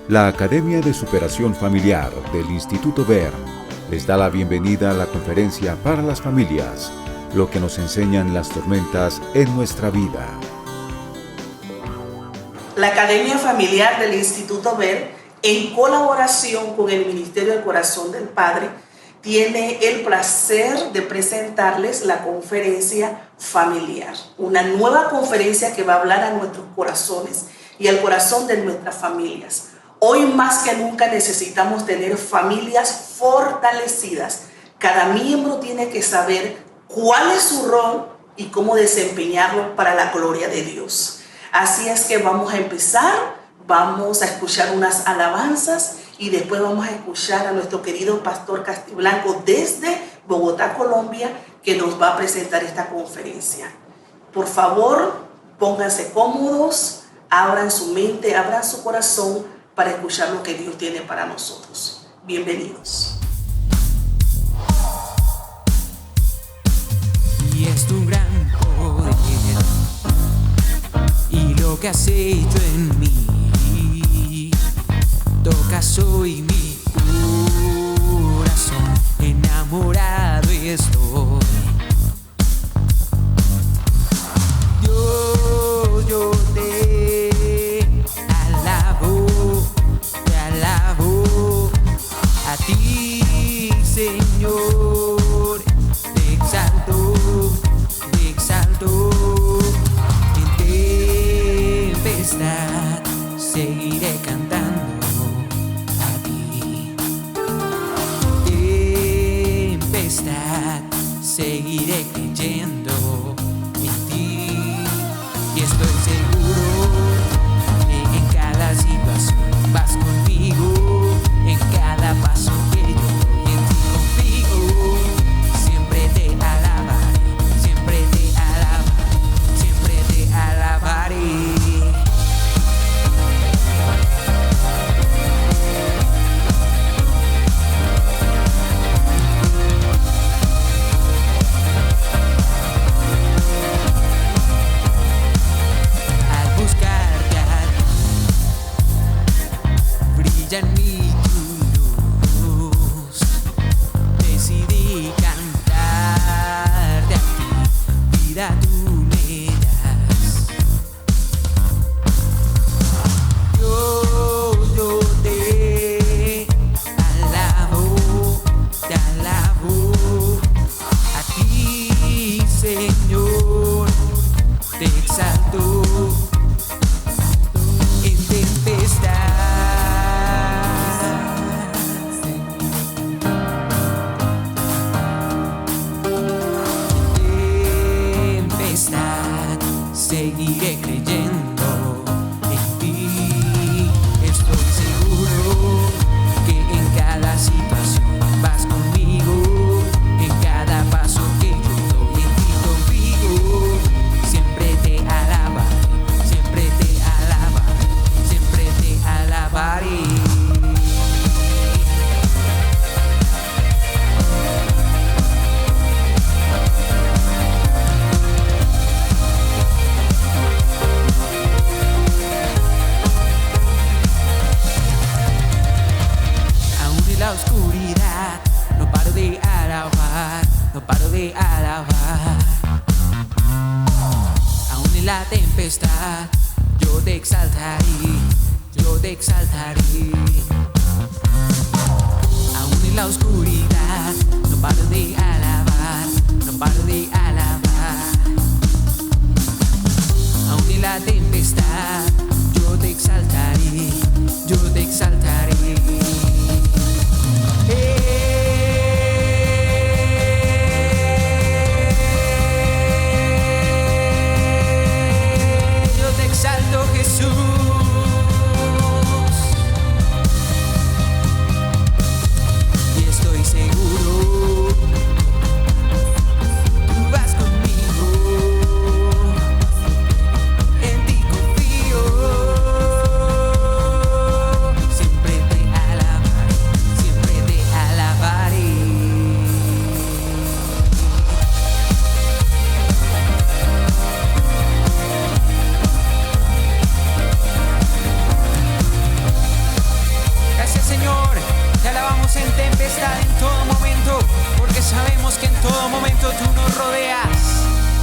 La Academia de Superación Familiar del Instituto VER les da la bienvenida a la conferencia para las familias, lo que nos enseñan las tormentas en nuestra vida. La Academia Familiar del Instituto VER, en colaboración con el Ministerio del Corazón del Padre, tiene el placer de presentarles la conferencia familiar, una nueva conferencia que va a hablar a nuestros corazones y al corazón de nuestras familias. Hoy más que nunca necesitamos tener familias fortalecidas. Cada miembro tiene que saber cuál es su rol y cómo desempeñarlo para la gloria de Dios. Así es que vamos a empezar, vamos a escuchar unas alabanzas y después vamos a escuchar a nuestro querido pastor Castiblanco desde Bogotá, Colombia, que nos va a presentar esta conferencia. Por favor, pónganse cómodos, abran su mente, abran su corazón para escuchar lo que Dios tiene para nosotros. Bienvenidos. Y es tu gran poder y lo que has hecho en mí. Tocas hoy mi corazón, enamorado estoy. Dios, yo te alabo, a ti, Señor, te exalto, en tempestad seguiré cantando a ti. Tempestad seguiré creyendo en ti y estoy seguro que en cada situación vas conmigo, en cada paso que yo doy en ti confío. Siempre te alabaré, siempre te alabaré, siempre te alabaré. Al buscarte a ti, brilla en mí tu luz. Decidí cantarte a ti, vida tú me das. Yo te alabo, a ti, Señor, te exalto en tempestad. En tempestad seguiré creyendo en ti. Estoy seguro que en cada situación vas conmigo, en cada paso que yo doy en ti confío. Siempre te alabaré, siempre te alabaré, siempre te alabaré. Aún en la oscuridad no paro de alabar, no paro de alabar. Aún en la tempestad yo te exaltaré, yo te exaltaré. Aún en la oscuridad no paro de alabar, no paro de alabar. Aún en la tempestad yo te exaltaré, yo te exaltaré. Yo te exalto, Jesús. Y estoy seguro, tú vas conmigo, en ti confío. alabamos en tempestad, en todo momento, porque sabemos que en todo momento tú nos rodeas.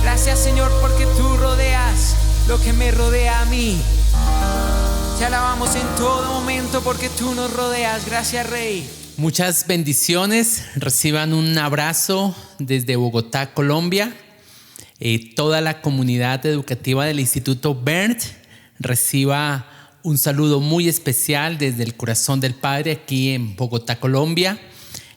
Gracias, Señor, porque tú rodeas lo que me rodea a mí. Te alabamos en todo momento porque tú nos rodeas. Gracias, Rey. Muchas bendiciones. Reciban un abrazo desde Bogotá, Colombia. Toda la comunidad educativa del Instituto Bern reciba un saludo muy especial desde el corazón del Padre aquí en Bogotá, Colombia.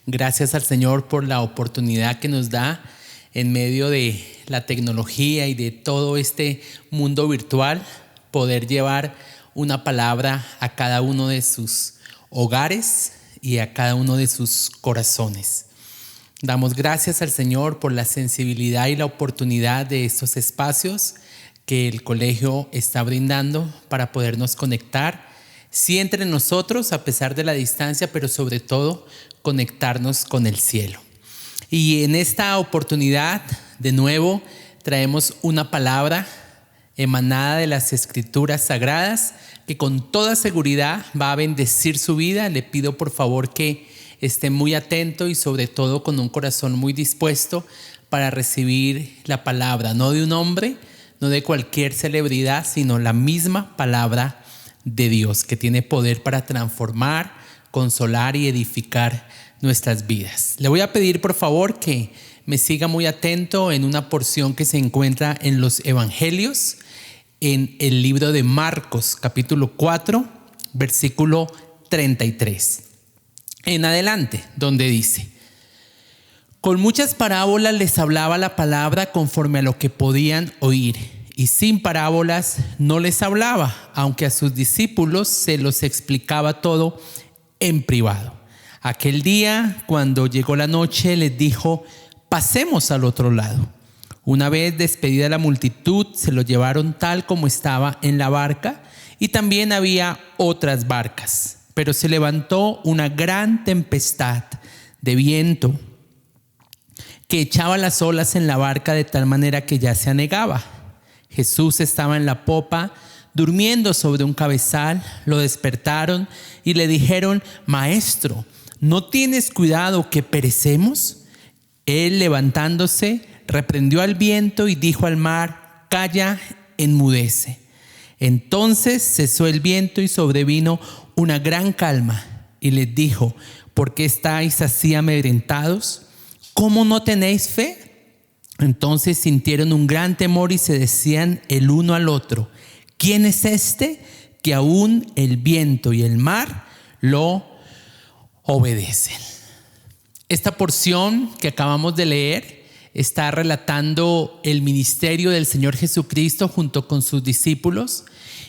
Gracias al Señor por la oportunidad que nos da en medio de la tecnología y de todo este mundo virtual, poder llevar una palabra a cada uno de sus hogares y a cada uno de sus corazones. Damos gracias al Señor por la sensibilidad y la oportunidad de estos espacios que el colegio está brindando para podernos conectar, sí entre nosotros a pesar de la distancia, pero sobre todo conectarnos con el cielo. Y en esta oportunidad, de nuevo, traemos una palabra emanada de las Escrituras Sagradas que con toda seguridad va a bendecir su vida. Le pido por favor que esté muy atento y sobre todo con un corazón muy dispuesto para recibir la palabra, no de un hombre, no de cualquier celebridad, sino la misma palabra de Dios que tiene poder para transformar, consolar y edificar nuestras vidas. Le voy a pedir por favor que me siga muy atento en una porción que se encuentra en los Evangelios, en el libro de Marcos, capítulo 4, versículo 33. En adelante, donde dice: con muchas parábolas les hablaba la palabra conforme a lo que podían oír, y sin parábolas no les hablaba, aunque a sus discípulos se los explicaba todo en privado. Aquel día, cuando llegó la noche, les dijo: pasemos al otro lado. Una vez despedida la multitud, se lo llevaron tal como estaba en la barca, y también había otras barcas. Pero se levantó una gran tempestad de viento que echaba las olas en la barca de tal manera que ya se anegaba. Jesús estaba en la popa, durmiendo sobre un cabezal. Lo despertaron y le dijeron: Maestro, ¿no tienes cuidado que perecemos? Él, levantándose, reprendió al viento y dijo al mar: Calla, enmudece. Entonces cesó el viento y sobrevino una gran calma. Y les dijo: ¿por qué estáis así amedrentados? ¿Cómo no tenéis fe? Entonces sintieron un gran temor y se decían el uno al otro: ¿quién es este que aún el viento y el mar lo obedecen? Esta porción que acabamos de leer está relatando el ministerio del Señor Jesucristo junto con sus discípulos,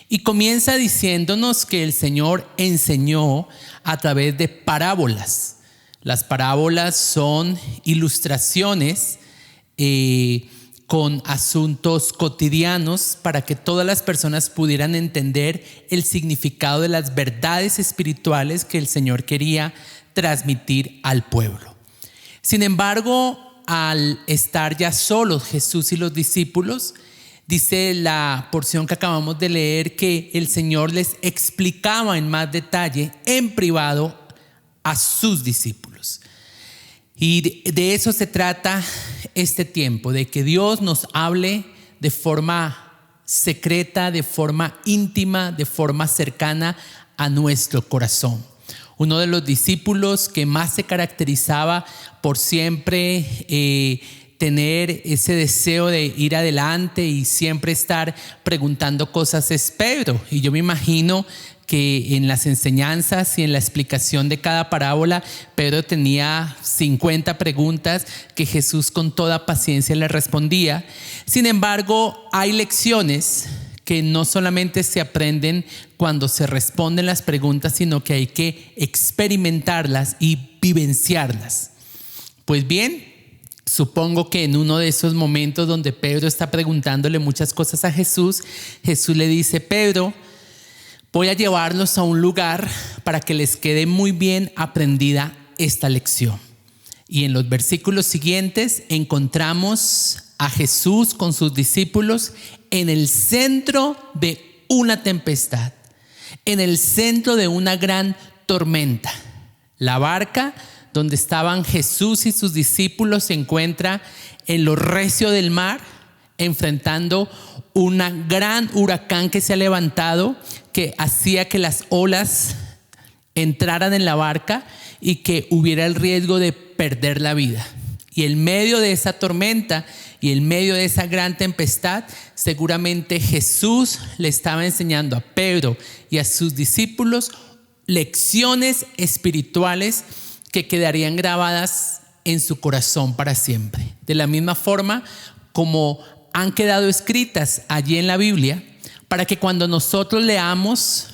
y comienza diciéndonos que el Señor enseñó a través de parábolas. Las parábolas son ilustraciones con asuntos cotidianos para que todas las personas pudieran entender el significado de las verdades espirituales que el Señor quería transmitir al pueblo. Sin embargo, al estar ya solos Jesús y los discípulos, dice la porción que acabamos de leer que el Señor les explicaba en más detalle, en privado, a sus discípulos. Y de eso se trata este tiempo, de que Dios nos hable de forma secreta, de forma íntima, de forma cercana a nuestro corazón. Uno de los discípulos que más se caracterizaba por siempre tener ese deseo de ir adelante y siempre estar preguntando cosas es Pedro. Y yo me imagino que en las enseñanzas y en la explicación de cada parábola, Pedro tenía 50 preguntas que Jesús con toda paciencia le respondía. Sin embargo, hay lecciones que no solamente se aprenden cuando se responden las preguntas, sino que hay que experimentarlas y vivenciarlas. Pues bien, supongo que en uno de esos momentos donde Pedro está preguntándole muchas cosas a Jesús, Jesús le dice: Pedro, voy a llevarlos a un lugar para que les quede muy bien aprendida esta lección. Y en los versículos siguientes encontramos a Jesús con sus discípulos en el centro de una tempestad, en el centro de una gran tormenta. La barca donde estaban Jesús y sus discípulos se encuentra en lo recio del mar, enfrentando un gran huracán que se ha levantado, que hacía que las olas entraran en la barca y que hubiera el riesgo de perder la vida. Y en medio de esa tormenta y en medio de esa gran tempestad, seguramente Jesús le estaba enseñando a Pedro y a sus discípulos lecciones espirituales que quedarían grabadas en su corazón para siempre. De la misma forma como han quedado escritas allí en la Biblia, para que cuando nosotros leamos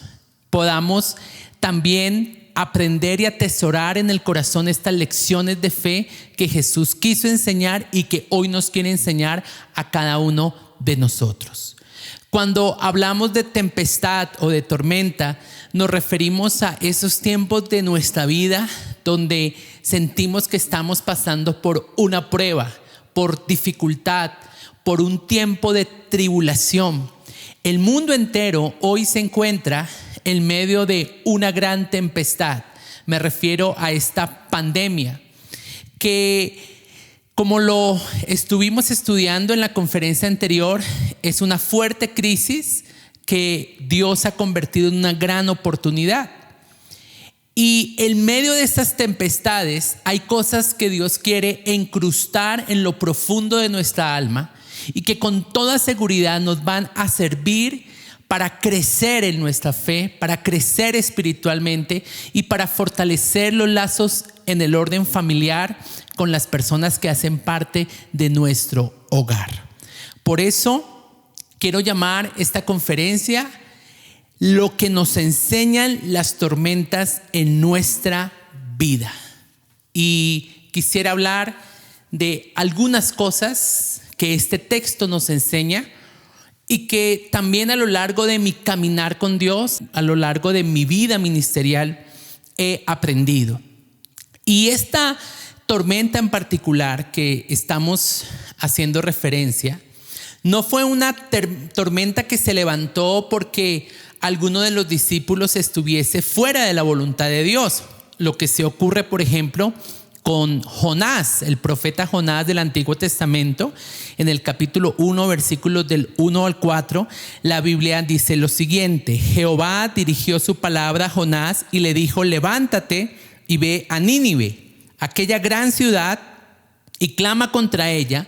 podamos también aprender y atesorar en el corazón estas lecciones de fe que Jesús quiso enseñar y que hoy nos quiere enseñar a cada uno de nosotros. Cuando hablamos de tempestad o de tormenta, nos referimos a esos tiempos de nuestra vida donde sentimos que estamos pasando por una prueba, por dificultad, por un tiempo de tribulación. El mundo entero hoy se encuentra en medio de una gran tempestad. Me refiero a esta pandemia que, como lo estuvimos estudiando en la conferencia anterior, es una fuerte crisis que Dios ha convertido en una gran oportunidad. Y en medio de estas tempestades hay cosas que Dios quiere incrustar en lo profundo de nuestra alma y que con toda seguridad nos van a servir para crecer en nuestra fe, para crecer espiritualmente y para fortalecer los lazos en el orden familiar con las personas que hacen parte de nuestro hogar. Por eso quiero llamar esta conferencia lo que nos enseñan las tormentas en nuestra vida. Y quisiera hablar de algunas cosas que este texto nos enseña y que también a lo largo de mi caminar con Dios, a lo largo de mi vida ministerial, he aprendido. Y esta tormenta en particular que estamos haciendo referencia, no fue una tormenta que se levantó porque alguno de los discípulos estuviese fuera de la voluntad de Dios. Lo que se ocurre, por ejemplo, con Jonás, el profeta Jonás del Antiguo Testamento, en el capítulo 1, versículos del 1 al 4, la Biblia dice lo siguiente: Jehová dirigió su palabra a Jonás y le dijo: levántate y ve a Nínive, aquella gran ciudad, y clama contra ella,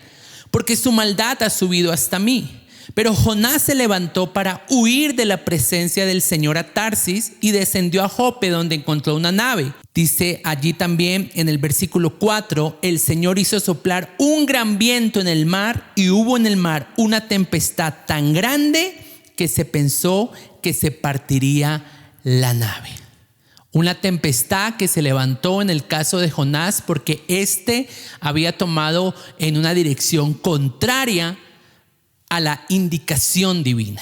porque su maldad ha subido hasta mí. Pero Jonás se levantó para huir de la presencia del Señor a Tarsis y descendió a Jope, donde encontró una nave. Dice allí también en el versículo 4, el Señor hizo soplar un gran viento en el mar y hubo en el mar una tempestad tan grande que se pensó que se partiría la nave. Una tempestad que se levantó en el caso de Jonás porque éste había tomado en una dirección contraria a la indicación divina.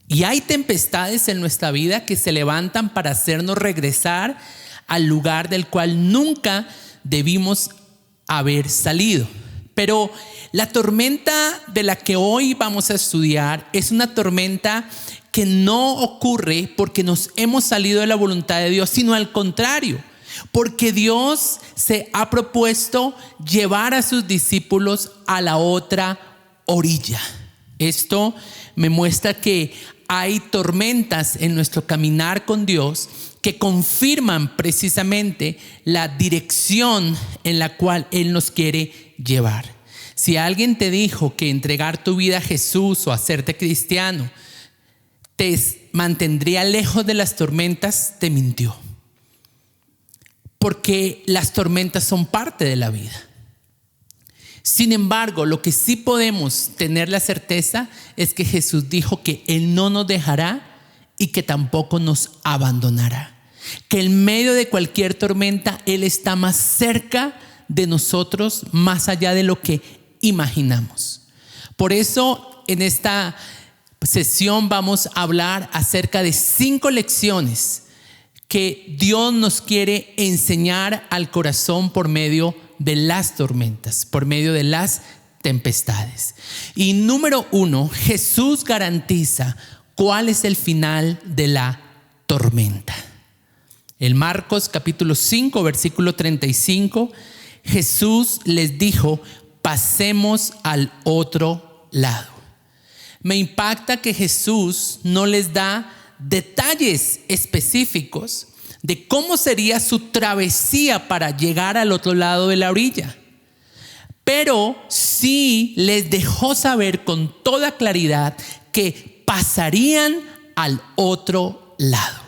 Y hay tempestades en nuestra vida que se levantan para hacernos regresar al lugar del cual nunca debimos haber salido. Pero la tormenta de la que hoy vamos a estudiar es una tormenta que no ocurre porque nos hemos salido de la voluntad de Dios, sino al contrario, porque Dios se ha propuesto llevar a sus discípulos a la otra orilla. Esto me muestra que hay tormentas en nuestro caminar con Dios que confirman precisamente la dirección en la cual Él nos quiere llevar. Si alguien te dijo que entregar tu vida a Jesús o hacerte cristiano te mantendría lejos de las tormentas, te mintió. Porque las tormentas son parte de la vida. Sin embargo, lo que sí podemos tener la certeza es que Jesús dijo que Él no nos dejará y que tampoco nos abandonará. Que en medio de cualquier tormenta Él está más cerca de nosotros, más allá de lo que imaginamos. Por eso en esta sesión vamos a hablar acerca de 5 lecciones que Dios nos quiere enseñar al corazón por medio de las tormentas, por medio de las tempestades. Y número 1, Jesús garantiza cuál es el final de la tormenta. En Marcos capítulo 5, versículo 35, Jesús les dijo: pasemos al otro lado. Me impacta que Jesús no les da detalles específicos de cómo sería su travesía para llegar al otro lado de la orilla, pero sí les dejó saber con toda claridad que pasarían al otro lado.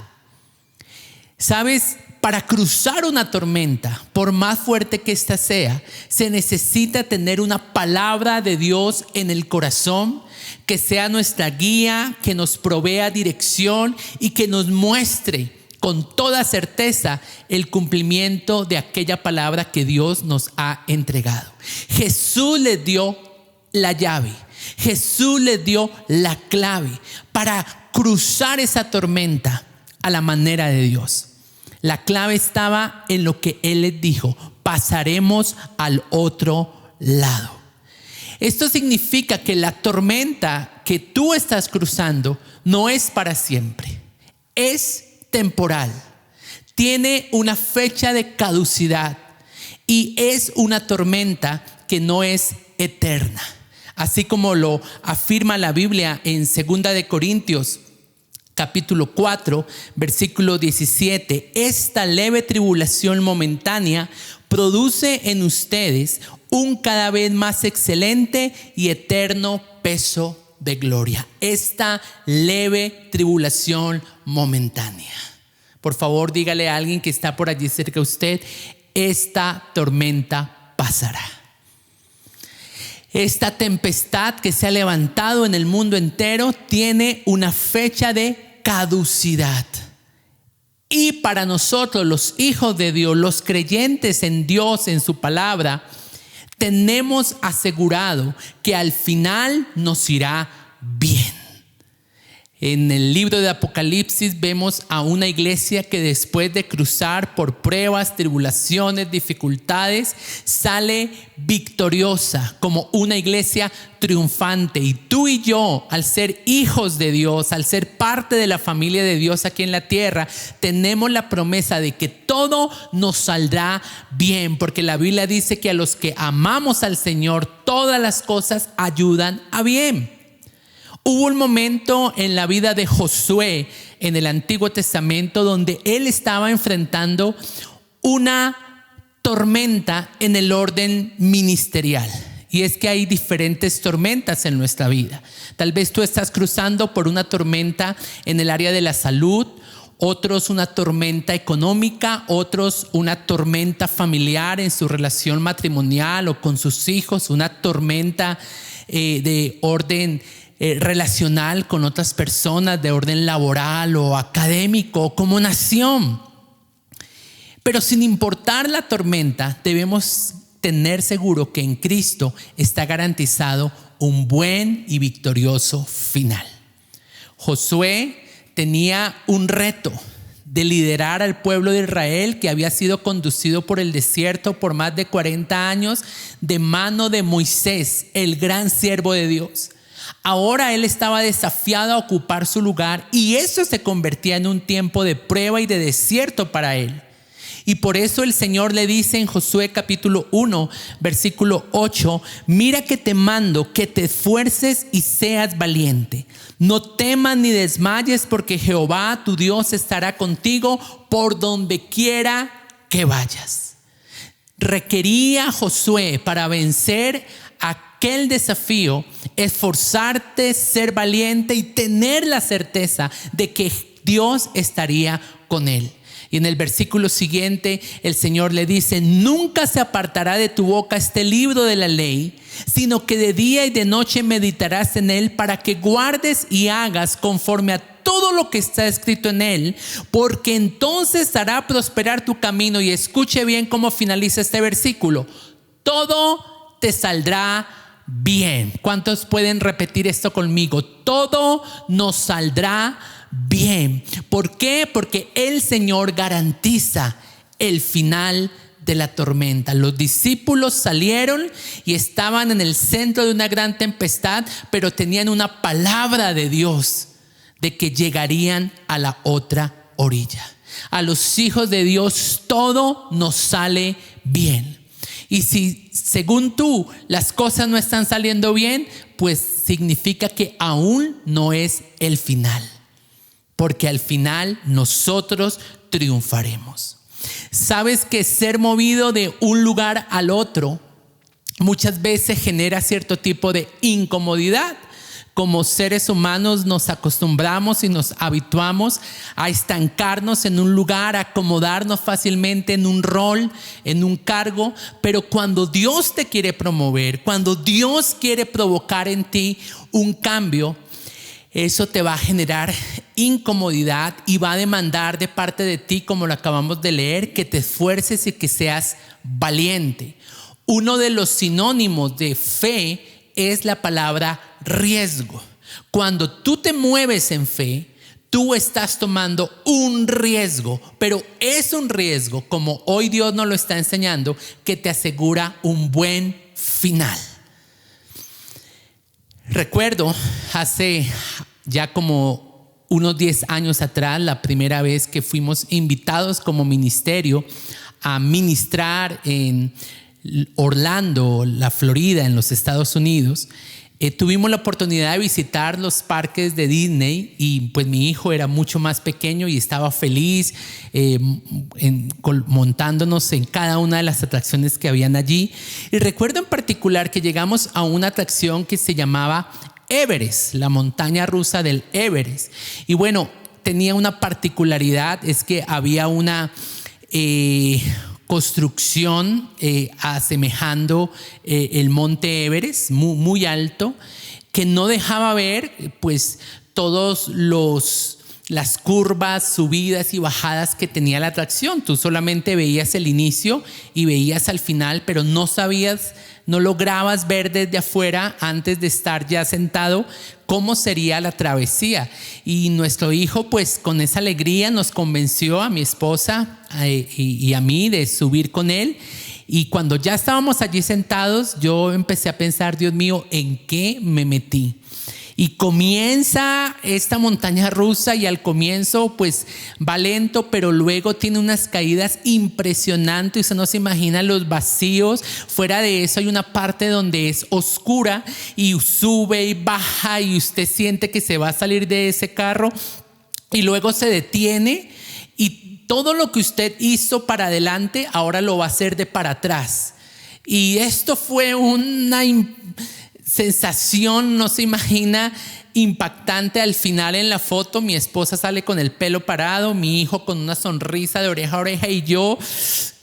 ¿Sabes? Para cruzar una tormenta, por más fuerte que ésta sea, se necesita tener una palabra de Dios en el corazón que sea nuestra guía, que nos provea dirección y que nos muestre con toda certeza el cumplimiento de aquella palabra que Dios nos ha entregado. Jesús les dio la llave, Jesús les dio la clave para cruzar esa tormenta a la manera de Dios. La clave estaba en lo que Él les dijo: pasaremos al otro lado. Esto significa que la tormenta que tú estás cruzando no es para siempre, es temporal, tiene una fecha de caducidad y es una tormenta que no es eterna. Así como lo afirma la Biblia en 2 de Corintios capítulo 4, versículo 17, esta leve tribulación momentánea produce en ustedes un cada vez más excelente y eterno peso de gloria. Esta leve tribulación momentánea. Por favor, dígale a alguien que está por allí cerca de usted: esta tormenta pasará. Esta tempestad que se ha levantado en el mundo entero tiene una fecha de caducidad. Y para nosotros, los hijos de Dios, los creyentes en Dios, en su palabra, tenemos asegurado que al final nos irá bien. En el libro de Apocalipsis vemos a una iglesia que después de cruzar por pruebas, tribulaciones, dificultades, sale victoriosa como una iglesia triunfante. Y tú y yo, al ser hijos de Dios, al ser parte de la familia de Dios aquí en la tierra, tenemos la promesa de que todo nos saldrá bien, porque la Biblia dice que a los que amamos al Señor, todas las cosas ayudan a bien. Hubo un momento en la vida de Josué en el Antiguo Testamento donde él estaba enfrentando una tormenta en el orden ministerial. Y es que hay diferentes tormentas en nuestra vida. Tal vez tú estás cruzando por una tormenta en el área de la salud, otros una tormenta económica, otros una tormenta familiar en su relación matrimonial o con sus hijos, una tormenta de orden relacional con otras personas, de orden laboral o académico o como nación. Pero sin importar la tormenta, debemos tener seguro que en Cristo está garantizado un buen y victorioso final. Josué tenía un reto de liderar al pueblo de Israel, que había sido conducido por el desierto por más de 40 años de mano de Moisés, el gran siervo de Dios. Ahora él estaba desafiado a ocupar su lugar, y eso se convertía en un tiempo de prueba y de desierto para él. Y por eso el Señor le dice en Josué capítulo 1, versículo 8: mira que te mando que te esfuerces y seas valiente. No temas ni desmayes, porque Jehová tu Dios estará contigo por donde quiera que vayas. Requería Josué, para vencer aquel desafío, esforzarte, ser valiente y tener la certeza de que Dios estaría con él. Y en el versículo siguiente el Señor le dice: nunca se apartará de tu boca este libro de la ley, sino que de día y de noche meditarás en él, para que guardes y hagas conforme a todo lo que está escrito en él, porque entonces hará prosperar tu camino. Y escuche bien cómo finaliza este versículo: todo te saldrá bien. ¿Cuántos pueden repetir esto conmigo? Todo nos saldrá bien. ¿Por qué? Porque el Señor garantiza el final de la tormenta. Los discípulos salieron y estaban en el centro de una gran tempestad, pero tenían una palabra de Dios de que llegarían a la otra orilla. A los hijos de Dios todo nos sale bien. Y si según tú las cosas no están saliendo bien, pues significa que aún no es el final. Porque al final nosotros triunfaremos. Sabes que ser movido de un lugar al otro muchas veces genera cierto tipo de incomodidad. Como seres humanos nos acostumbramos y nos habituamos a estancarnos en un lugar, a acomodarnos fácilmente en un rol, en un cargo. Pero cuando Dios te quiere promover, cuando Dios quiere provocar en ti un cambio, eso te va a generar incomodidad y va a demandar de parte de ti, como lo acabamos de leer, que te esfuerces y que seas valiente. Uno de los sinónimos de fe es la palabra riesgo. Cuando tú te mueves en fe, tú estás tomando un riesgo, pero es un riesgo, como hoy Dios nos lo está enseñando, que te asegura un buen final. Recuerdo hace ya como unos 10 años atrás, la primera vez que fuimos invitados como ministerio a ministrar en Orlando, la Florida, en los Estados Unidos. Tuvimos la oportunidad de visitar los parques de Disney y pues mi hijo era mucho más pequeño y estaba feliz montándonos en cada una de las atracciones que habían allí. Y recuerdo en particular que llegamos a una atracción que se llamaba Everest, la montaña rusa del Everest. Y bueno, tenía una particularidad, es que había una construcción asemejando el monte Everest, muy alto, que no dejaba ver pues todos las curvas, subidas y bajadas que tenía la atracción. Tú solamente veías el inicio y veías al final, pero no lograbas ver desde afuera, antes de estar ya sentado, cómo sería la travesía. Y nuestro hijo pues con esa alegría nos convenció a mi esposa y a mí de subir con él. Y cuando ya estábamos allí sentados, yo empecé a pensar, Dios mío, ¿en qué me metí? Y comienza esta montaña rusa y al comienzo pues va lento, pero luego tiene unas caídas impresionantes. Usted no se imagina los vacíos. Fuera de eso hay una parte donde es oscura y sube y baja y usted siente que se va a salir de ese carro y luego se detiene y todo lo que usted hizo para adelante ahora lo va a hacer de para atrás. Y esto fue una sensación, no se imagina, impactante. Al final en la foto mi esposa sale con el pelo parado, mi hijo con una sonrisa de oreja a oreja y yo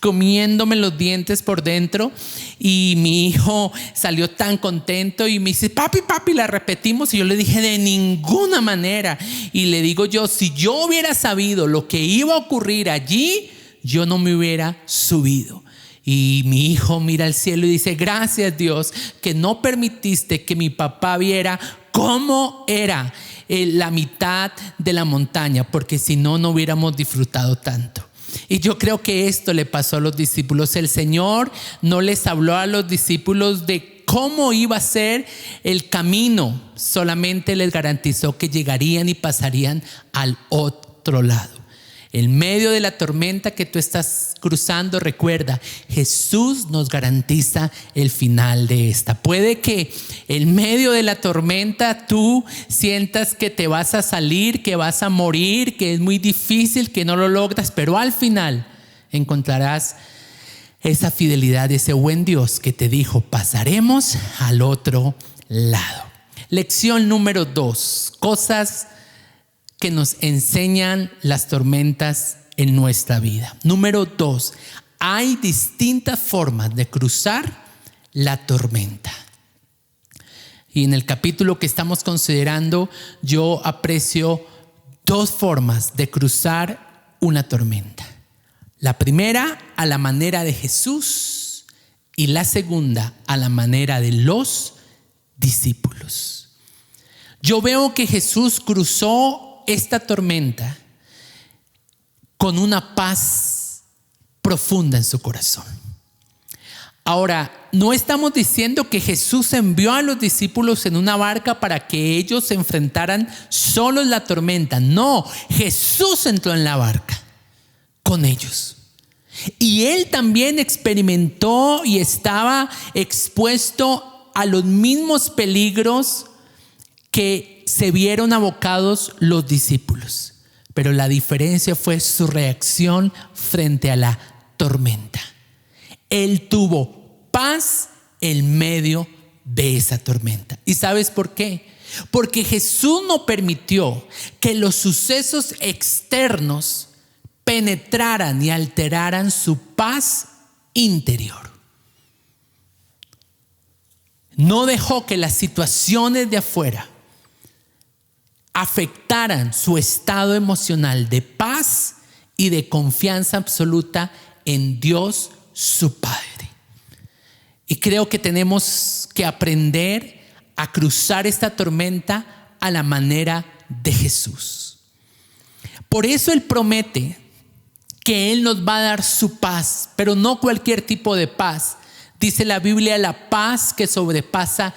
comiéndome los dientes por dentro. Y mi hijo salió tan contento y me dice, papi, la repetimos. Y yo le dije, de ninguna manera. Y le digo yo, si yo hubiera sabido lo que iba a ocurrir allí, yo no me hubiera subido. Y mi hijo mira al cielo y dice, gracias Dios que no permitiste que mi papá viera cómo era la mitad de la montaña, porque si no, no hubiéramos disfrutado tanto. Y yo creo que esto le pasó a los discípulos. El Señor no les habló a los discípulos de cómo iba a ser el camino, solamente les garantizó que llegarían y pasarían al otro lado. En medio de la tormenta que tú estás cruzando, recuerda, Jesús nos garantiza el final de esta. Puede que en medio de la tormenta tú sientas que te vas a salir, que vas a morir, que es muy difícil, que no lo logras, pero al final encontrarás esa fidelidad de ese buen Dios que te dijo, pasaremos al otro lado. Lección número 2, cosas que nos enseñan las tormentas en nuestra vida. Número 2, hay distintas formas de cruzar la tormenta. Y en el capítulo que estamos considerando, yo aprecio 2 formas de cruzar una tormenta. La primera, a la manera de Jesús, y la segunda, a la manera de los discípulos. Yo veo que Jesús cruzó esta tormenta con una paz profunda en su corazón. Ahora, no estamos diciendo que Jesús envió a los discípulos en una barca para que ellos se enfrentaran solos la tormenta. No, Jesús entró en la barca. con ellos. Y él también experimentó y estaba expuesto a los mismos peligros que se vieron abocados los discípulos. Pero la diferencia fue su reacción frente a la tormenta. Él tuvo paz en medio de esa tormenta. ¿Y sabes por qué? Porque Jesús no permitió que los sucesos externos penetraran y alteraran su paz interior. No dejó que las situaciones de afuera afectaran su estado emocional de paz y de confianza absoluta en Dios su Padre. Y creo que tenemos que aprender a cruzar esta tormenta a la manera de Jesús. Por eso Él promete que Él nos va a dar su paz, pero no cualquier tipo de paz. Dice la Biblia, la paz que sobrepasa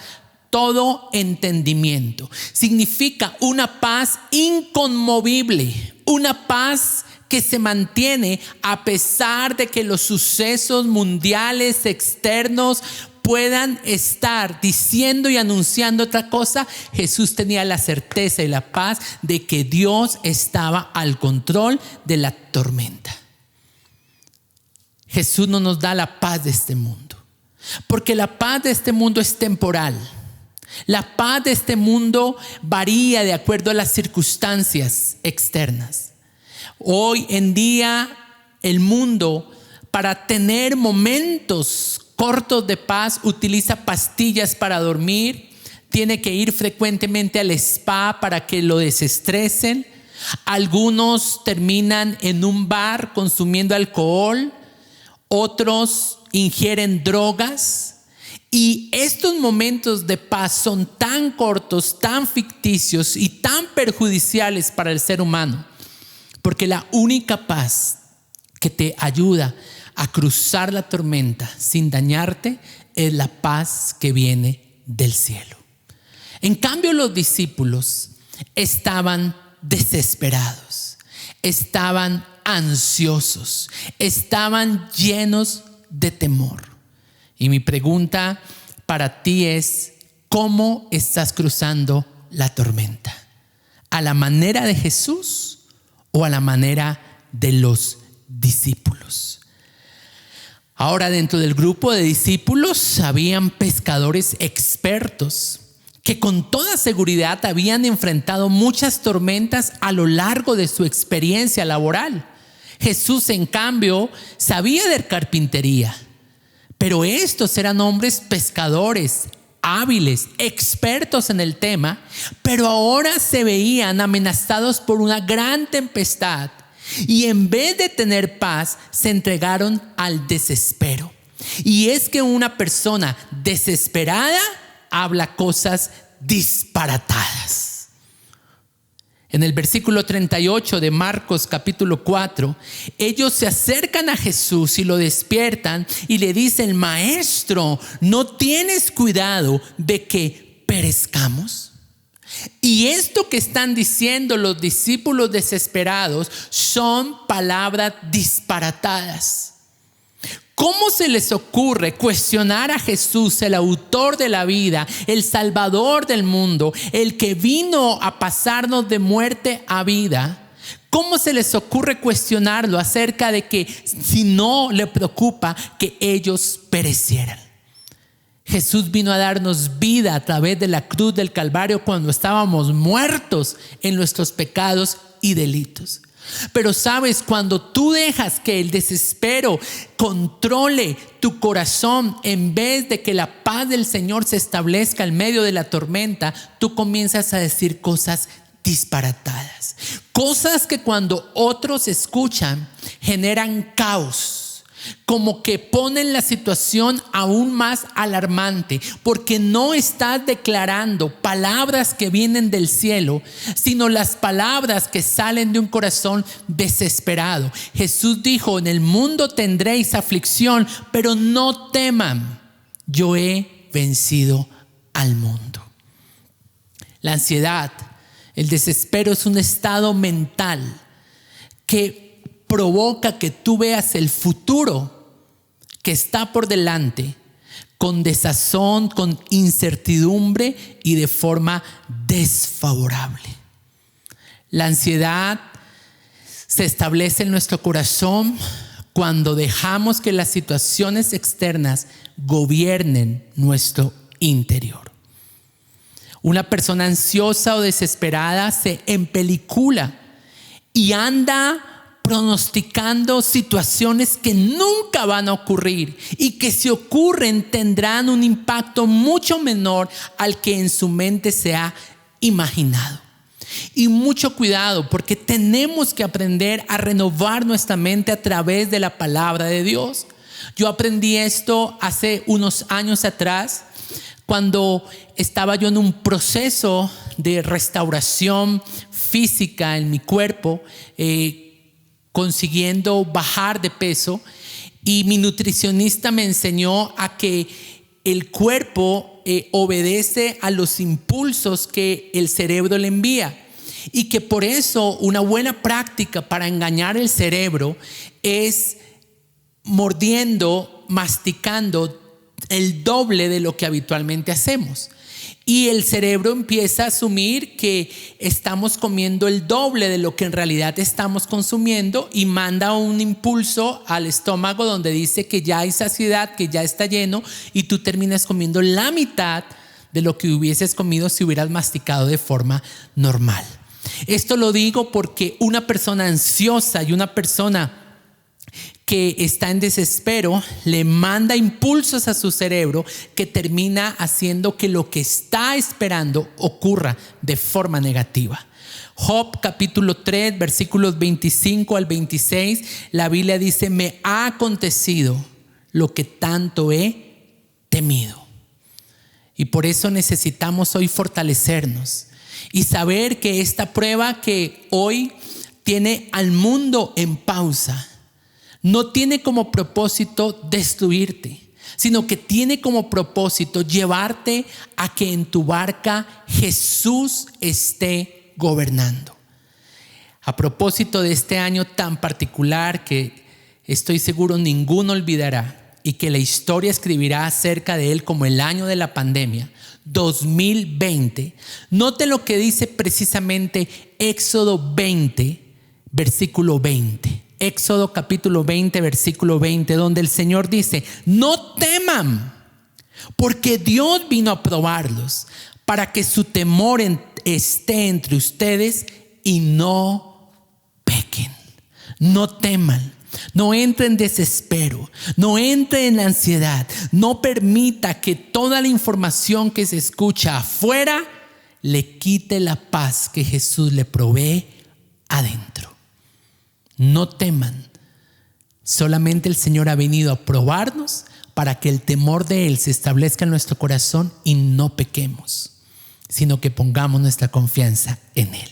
todo entendimiento. Significa una paz inconmovible, una paz que se mantiene a pesar de que los sucesos mundiales externos puedan estar diciendo y anunciando otra cosa. Jesús tenía la certeza y la paz de que Dios estaba al control de la tormenta. Jesús no nos da la paz de este mundo, porque la paz de este mundo es temporal. La paz de este mundo varía de acuerdo a las circunstancias externas. Hoy en día el mundo, para tener momentos cortos de paz, utiliza pastillas para dormir, tiene que ir frecuentemente al spa para que lo desestresen. Algunos terminan en un bar consumiendo alcohol, otros ingieren drogas. Y estos momentos de paz son tan cortos, tan ficticios y tan perjudiciales para el ser humano, porque la única paz que te ayuda a cruzar la tormenta sin dañarte es la paz que viene del cielo. En cambio, los discípulos estaban desesperados, estaban ansiosos, estaban llenos de temor. Y mi pregunta para ti es: ¿cómo estás cruzando la tormenta? ¿A la manera de Jesús o a la manera de los discípulos? Ahora, dentro del grupo de discípulos habían pescadores expertos que con toda seguridad habían enfrentado muchas tormentas a lo largo de su experiencia laboral. Jesús, en cambio, sabía de carpintería, pero estos eran hombres pescadores, hábiles, expertos en el tema, pero ahora se veían amenazados por una gran tempestad y en vez de tener paz, se entregaron al desespero. Y es que una persona desesperada habla cosas disparatadas. En el versículo 38 de Marcos capítulo 4, ellos se acercan a Jesús y lo despiertan y le dicen: Maestro, ¿no tienes cuidado de que perezcamos? Y esto que están diciendo los discípulos desesperados son palabras disparatadas. ¿Cómo se les ocurre cuestionar a Jesús, el autor de la vida, el salvador del mundo, el que vino a pasarnos de muerte a vida? ¿Cómo se les ocurre cuestionarlo acerca de que si no le preocupa que ellos perecieran? Jesús vino a darnos vida a través de la cruz del Calvario cuando estábamos muertos en nuestros pecados y delitos. Pero sabes, cuando tú dejas que el desespero controle tu corazón, en vez de que la paz del Señor se establezca en medio de la tormenta, tú comienzas a decir cosas disparatadas, cosas que cuando otros escuchan generan caos, como que ponen la situación aún más alarmante, porque no estás declarando palabras que vienen del cielo, sino las palabras que salen de un corazón desesperado. Jesús dijo: en el mundo tendréis aflicción, pero no teman, yo he vencido al mundo. La ansiedad, el desespero es un estado mental que provoca que tú veas el futuro que está por delante con desazón, con incertidumbre y de forma desfavorable. La ansiedad se establece en nuestro corazón cuando dejamos que las situaciones externas gobiernen nuestro interior. Una persona ansiosa o desesperada se empelicula y anda pronosticando situaciones que nunca van a ocurrir y que si ocurren tendrán un impacto mucho menor al que en su mente se ha imaginado. Y mucho cuidado, porque tenemos que aprender a renovar nuestra mente a través de la palabra de Dios. Yo aprendí esto hace unos años atrás, cuando estaba yo en un proceso de restauración física en mi cuerpo, consiguiendo bajar de peso, y mi nutricionista me enseñó a que el cuerpo obedece a los impulsos que el cerebro le envía, y que por eso una buena práctica para engañar el cerebro es mordiendo, masticando el doble de lo que habitualmente hacemos. Y el cerebro empieza a asumir que estamos comiendo el doble de lo que en realidad estamos consumiendo y manda un impulso al estómago donde dice que ya hay saciedad, que ya está lleno, y tú terminas comiendo la mitad de lo que hubieses comido si hubieras masticado de forma normal. Esto lo digo porque una persona ansiosa y una persona que está en desespero le manda impulsos a su cerebro que termina haciendo que lo que está esperando ocurra de forma negativa. Job capítulo 3 versículos 25 al 26, la Biblia dice: me ha acontecido lo que tanto he temido. Y por eso necesitamos hoy fortalecernos y saber que esta prueba que hoy tiene al mundo en pausa no tiene como propósito destruirte, sino que tiene como propósito llevarte a que en tu barca Jesús esté gobernando. A propósito de este año tan particular que estoy seguro ninguno olvidará y que la historia escribirá acerca de él como el año de la pandemia, 2020, note lo que dice precisamente Éxodo 20, versículo 20. Éxodo capítulo 20, versículo 20, donde el Señor dice: no teman, porque Dios vino a probarlos para que su temor esté entre ustedes y no pequen. No teman, no entre en desespero, no entre en ansiedad, no permita que toda la información que se escucha afuera le quite la paz que Jesús le provee adentro. No teman, solamente el Señor ha venido a probarnos para que el temor de Él se establezca en nuestro corazón y no pequemos, sino que pongamos nuestra confianza en Él.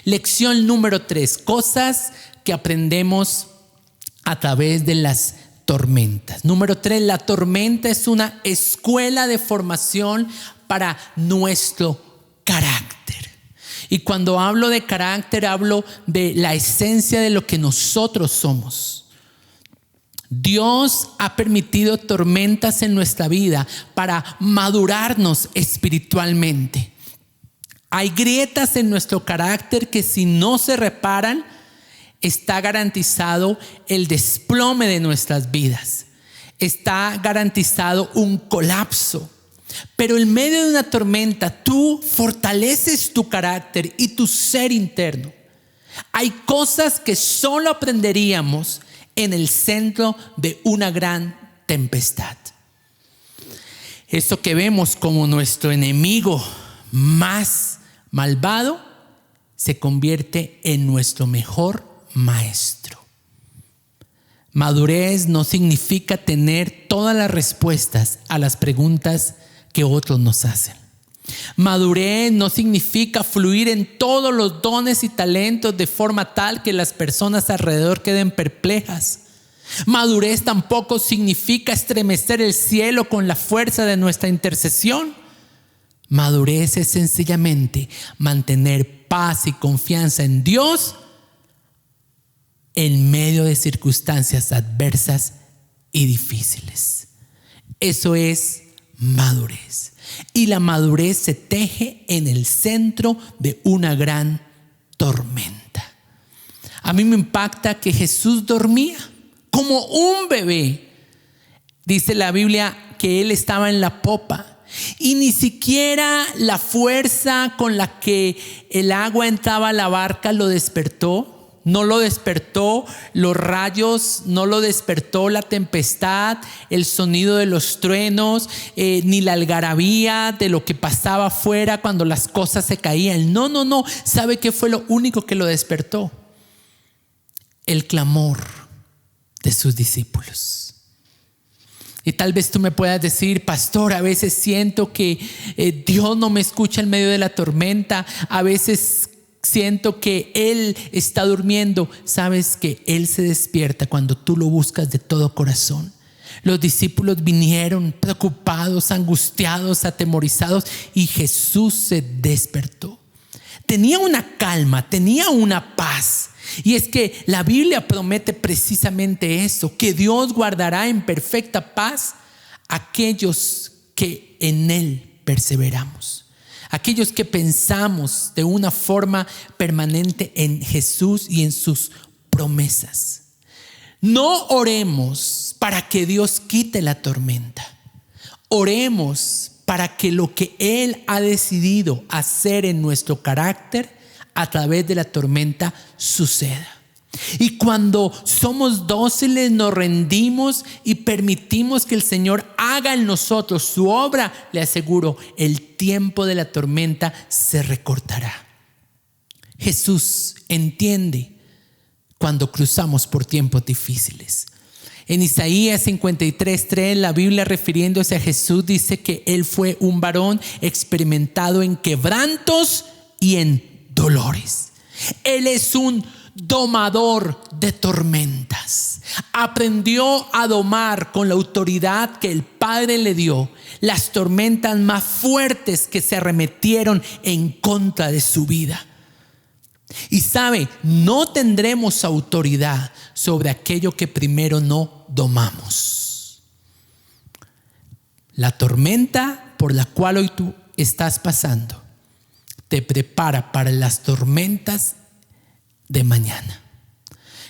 Lección número 3, cosas que aprendemos a través de las tormentas. Número 3, la tormenta es una escuela de formación para nuestro carácter. Y cuando hablo de carácter, hablo de la esencia de lo que nosotros somos. Dios ha permitido tormentas en nuestra vida para madurarnos espiritualmente. Hay grietas en nuestro carácter que si no se reparan, está garantizado el desplome de nuestras vidas. Está garantizado un colapso. Pero en medio de una tormenta tú fortaleces tu carácter y tu ser interno. Hay cosas que solo aprenderíamos en el centro de una gran tempestad. Esto que vemos como nuestro enemigo más malvado se convierte en nuestro mejor maestro. Madurez no significa tener todas las respuestas a las preguntas que otros nos hacen. Madurez no significa fluir en todos los dones y talentos de forma tal que las personas alrededor queden perplejas. Madurez tampoco significa estremecer el cielo con la fuerza de nuestra intercesión. Madurez es sencillamente mantener paz y confianza en Dios en medio de circunstancias adversas y difíciles. Eso es madurez. Y la madurez se teje en el centro de una gran tormenta. A mí me impacta que Jesús dormía como un bebé. Dice la Biblia que él estaba en la popa y ni siquiera la fuerza con la que el agua entraba a la barca lo despertó. No lo despertó los rayos, no lo despertó la tempestad, el sonido de los truenos, ni la algarabía de lo que pasaba afuera cuando las cosas se caían. No. ¿Sabe qué fue lo único que lo despertó? El clamor de sus discípulos. Y tal vez tú me puedas decir: pastor, a veces siento que Dios no me escucha en medio de la tormenta. A veces siento que Él está durmiendo. Sabes que Él se despierta cuando tú lo buscas de todo corazón. Los discípulos vinieron preocupados, angustiados, atemorizados, y Jesús se despertó. Tenía una calma, tenía una paz. Y es que la Biblia promete precisamente eso, que Dios guardará en perfecta paz a aquellos que en Él perseveramos. Aquellos que pensamos de una forma permanente en Jesús y en sus promesas. No oremos para que Dios quite la tormenta. Oremos para que lo que Él ha decidido hacer en nuestro carácter a través de la tormenta suceda. Y cuando somos dóciles, nos rendimos y permitimos que el Señor haga en nosotros su obra, le aseguro, el tiempo de la tormenta se recortará. Jesús entiende cuando cruzamos por tiempos difíciles. En Isaías 53:3, la Biblia, refiriéndose a Jesús, dice que Él fue un varón experimentado en quebrantos y en dolores. Él es un domador de tormentas. Aprendió a domar con la autoridad que el Padre le dio las tormentas más fuertes que se arremetieron en contra de su vida. Y sabe, no tendremos autoridad sobre aquello que primero no domamos. La tormenta por la cual hoy tú estás pasando te prepara para las tormentas de mañana.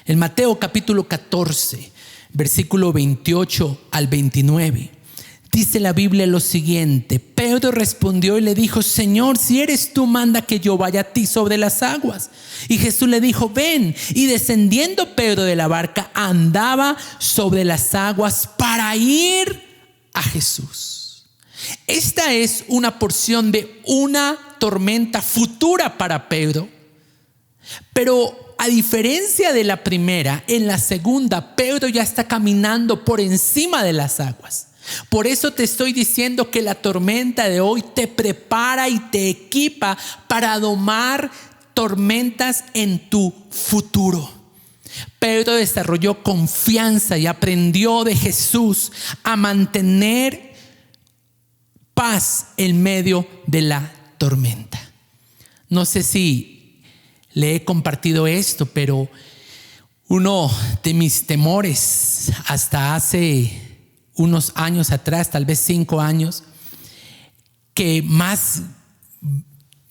En Mateo capítulo 14, versículo 28 al 29, dice la Biblia lo siguiente: Pedro respondió y le dijo: Señor, si eres tú, manda que yo vaya a ti sobre las aguas. Y Jesús le dijo: ven. Y descendiendo Pedro de la barca, andaba sobre las aguas para ir a Jesús. Esta es una porción de una tormenta futura para Pedro. Pero a diferencia de la primera, en la segunda, Pedro ya está caminando por encima de las aguas. Por eso te estoy diciendo que la tormenta de hoy te prepara y te equipa para domar tormentas en tu futuro. Pedro desarrolló confianza y aprendió de Jesús a mantener paz en medio de la tormenta. No sé si le he compartido esto, pero uno de mis temores hasta hace unos años atrás, tal vez 5 años, que más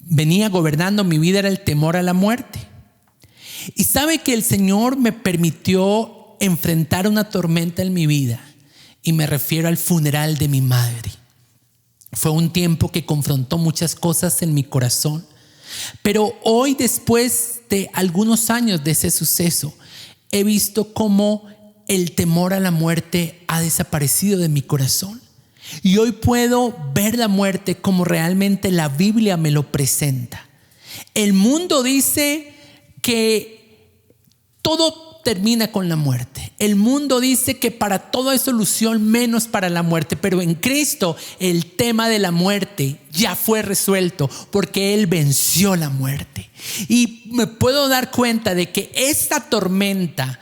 venía gobernando mi vida, era el temor a la muerte. Y sabe que el Señor me permitió enfrentar una tormenta en mi vida, y me refiero al funeral de mi madre. Fue un tiempo que confrontó muchas cosas en mi corazón, pero hoy, después de algunos años de ese suceso, he visto cómo el temor a la muerte ha desaparecido de mi corazón. Y hoy puedo ver la muerte como realmente la Biblia me lo presenta. El mundo dice que todo termina con la muerte. El mundo dice que para todo hay solución menos para la muerte, pero en Cristo el tema de la muerte ya fue resuelto porque Él venció la muerte. Y me puedo dar cuenta de que esta tormenta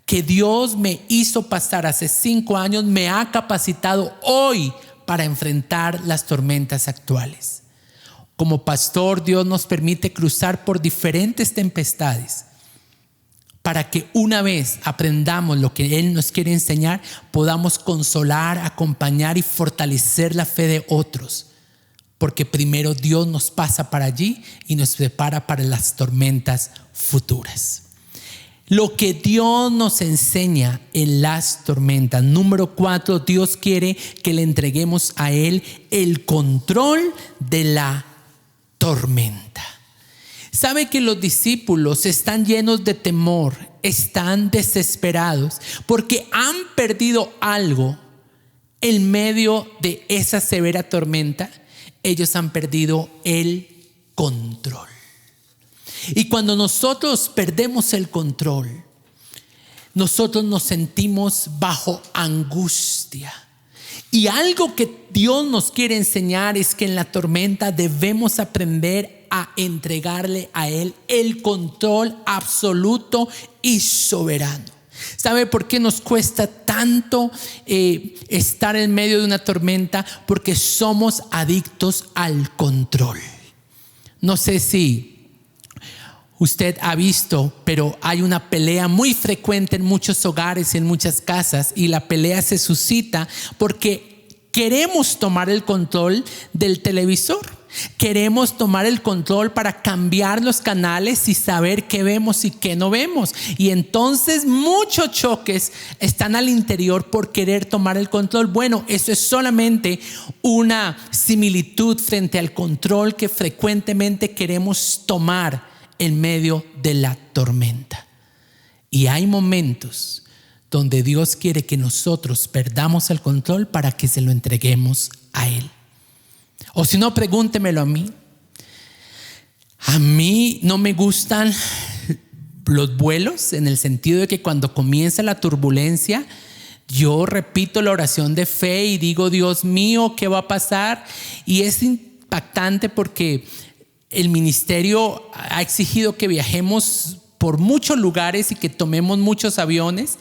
que Dios me hizo pasar hace 5 años me ha capacitado hoy para enfrentar las tormentas actuales. Como pastor, Dios nos permite cruzar por diferentes tempestades para que una vez aprendamos lo que Él nos quiere enseñar, podamos consolar, acompañar y fortalecer la fe de otros. Porque primero Dios nos pasa para allí y nos prepara para las tormentas futuras. Lo que Dios nos enseña en las tormentas. Número 4, Dios quiere que le entreguemos a Él el control de la tormenta. Sabe que los discípulos están llenos de temor, están desesperados porque han perdido algo en medio de esa severa tormenta. Ellos han perdido el control. Y cuando nosotros perdemos el control, nosotros nos sentimos bajo angustia. Y algo que Dios nos quiere enseñar es que en la tormenta debemos aprender a entregarle a Él el control absoluto y soberano. ¿Sabe por qué nos cuesta tanto estar en medio de una tormenta? Porque somos adictos al control. No sé si usted ha visto, pero hay una pelea muy frecuente en muchos hogares y en muchas casas, y la pelea se suscita porque queremos tomar el control del televisor. Queremos tomar el control para cambiar los canales y saber qué vemos y qué no vemos. Y entonces muchos choques están al interior por querer tomar el control. Bueno, eso es solamente una similitud frente al control que frecuentemente queremos tomar en medio de la tormenta. Y hay momentos donde Dios quiere que nosotros perdamos el control para que se lo entreguemos a Él. O si no, pregúntemelo a mí. A mí no me gustan los vuelos, en el sentido de que cuando comienza la turbulencia, yo repito la oración de fe y digo: Dios mío, ¿qué va a pasar? Y es impactante porque el ministerio ha exigido que viajemos por muchos lugares y que tomemos muchos aviones.